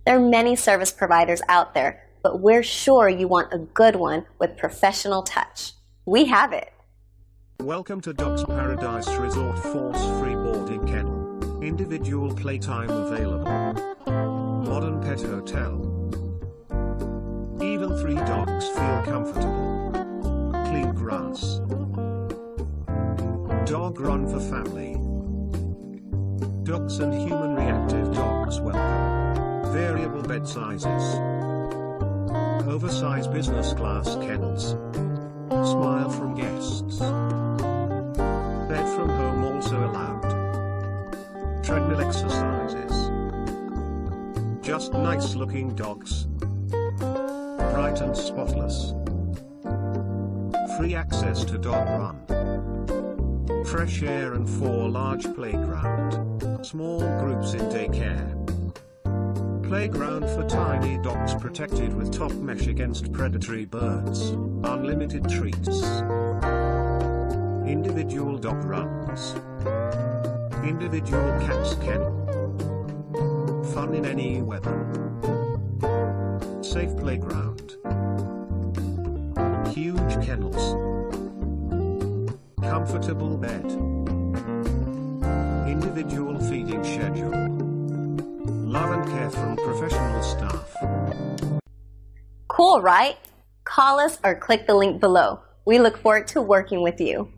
There are many service providers out there, but we're sure you want a good one with professional touch. We have it. Welcome to Dogs Paradise Resort Force-Free Boarding Kennel. Individual playtime available. Modern pet hotel. Even 3 dogs feel comfortable. Clean grass. Dog run for family. Dogs and human reactive dogs welcome. Variable bed sizes. Oversized business class kennels. Smile from guests. Bed from home also allowed. Treadmill exercises. Just nice looking dogs. Bright and spotless. Free access to dog run. Fresh air and 4 large playground. Small groups in daycare. Playground for tiny dogs protected with top mesh against predatory birds. Unlimited treats. Individual dog runs. Individual cats kennel. Fun in any weather. Safe playground. Huge kennels. Comfortable bed. Individual feeding schedule. Love and care from professional staff. Cool, right? Call us or click the link below. We look forward to working with you.